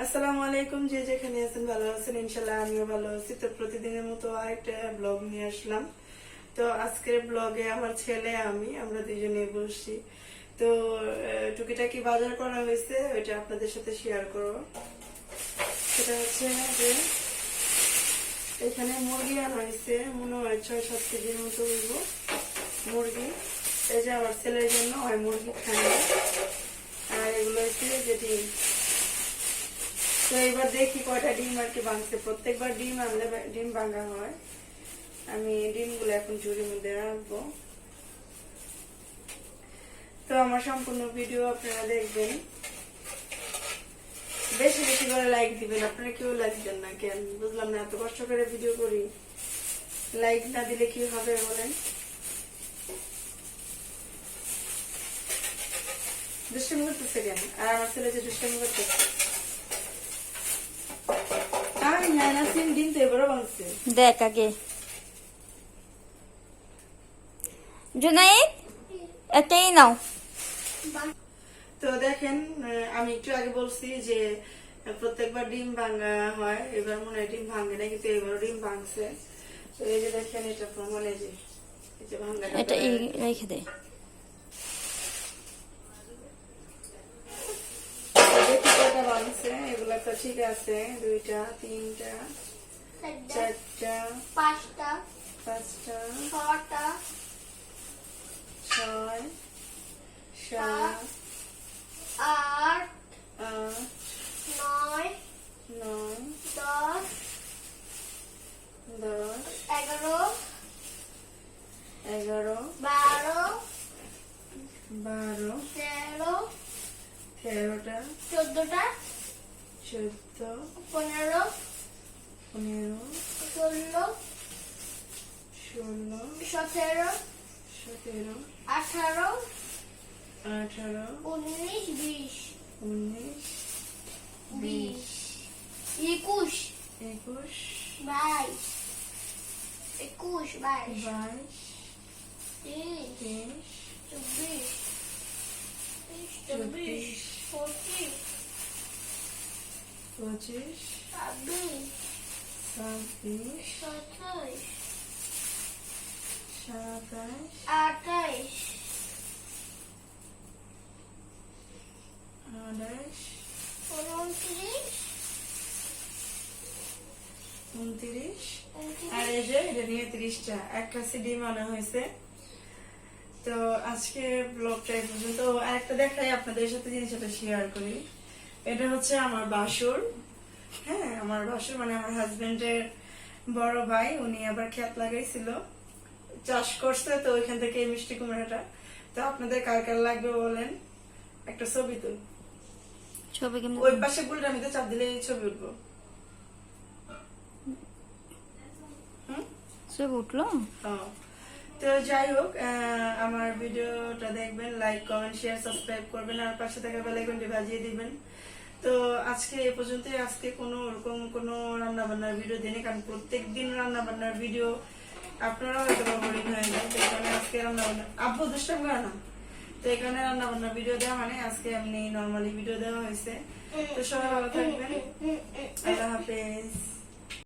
আসসালামু আলাইকুম, যে যেখানে আছেন ভালো আছেন ইনশাআল্লাহ। আমিও ভালো আছি। তো প্রতিদিনের মতো আরেকটা ব্লগ নিয়ে আসলাম। তো আজকের ব্লগে আমার ছেলে আমরা দুজনে বসছি। তো টুকিটাকি বাজার করা হয়েছে, ওইটা আপনাদের সাথে শেয়ার করব। সেটা হচ্ছে যে এখানে মুরগি আনা হয়েছে, মনে হয় 6-7 কেজির মতো হইব মুরগি। এই যে আমার ছেলের জন্য হয় মুরগি খায় না। আর এগুলো হচ্ছে যে ডিম। তো এবার দেখি কয়টা ডিম আর কি ভাঙছে। প্রত্যেকবার ডিম আনলে ডিম ভাঙা হয়। আমি ডিমগুলো এখন ঝুড়ির মধ্যে রাখবো। তো আমার সম্পূর্ণ ভিডিও আপনারা দেখবেন, বেশি বেশি করে লাইক দিবেন। আপনারা কেউ লাইক দেন না কেন বুঝলাম না, এত কষ্ট করে ভিডিও করি, লাইক না দিলে কি হবে বলেন? দুষ্টামি করতেছে কেন? আর আমার ছেলে যে দুষ্টামি করতেছে, দেখ আগে জুনাইদ এটাই নাও। তো দেখেন, আমি একটু আগে বলছি যে প্রত্যেকবার ডিম ভাঙা হয়, এবার মনে হয় ডিম ভাঙে না, কিন্তু এবার ডিম ভাঙছে। তো এই যে দেখেন, এটা প্রমাণ, এই যে ভাঙা এটা রেখে দে। ভাঙছে এগুলা তো ঠিক আছে, 2টা 3টা 4টা 5টা 5টা 6টা 6 7 8 8 9 9 10 10 11 11 12 12 13 13টা 14টা 14 15 15 16 16 17 17 18 18 19 20 19 20 21 21 22 21 22 22 23 23 24 25 25 26 26 27 27 28 28 29 আর এই যে এটা নিয়ে 30টা এক কাছে ডিম আনা হয়েছে। তো আজকে ব্লগটা এই পর্যন্ত। আরেকটা দেখাই আপনাদের সাথে, জিনিসটা শেয়ার করি। এটা হচ্ছে আমার বাসুর। হ্যাঁ, আমার বাসুর মানে আমার হাজবেন্ডের বড় ভাই, উনি আবার ক্ষেত লাগাইছিল, চাষ করছে। তো ওইখান থেকে এই মিষ্টি কুমড়াটা। তো আপনাদের কার কার লাগবে বলেন, একটা ছবি তুল। ছবি কেমন? ওই পাশে বুলটা আমি তো চাপ দিলে ছবি উঠবো। ছবি উঠলো। হ্যাঁ। তো যাই হোক, আমার ভিডিওটা দেখবেন, লাইক কমেন্ট শেয়ার সাবস্ক্রাইব করবেন, আর পাশে থাকা বেল আইকনটি বাজিয়ে দিবেন। তো আজকে এই পর্যন্ত। আজকে কোনো ওরকম কোনো রান্না বান্নার ভিডিও দিইনি, কারণ প্রত্যেকদিন রান্না বান্নার ভিডিও আপনারা হয়তো বোরিং হয়ে যায়। তো এখানে আজকে রান্না বান্না আব্বু দুষ্টাম করে না, তো এখানে রান্না বান্নার ভিডিও দেওয়া মানে আজকে এমনি নর্মালি ভিডিও দেওয়া হয়েছে। তো সবাই ভালো থাকবেন, আল্লাহ হাফেজ।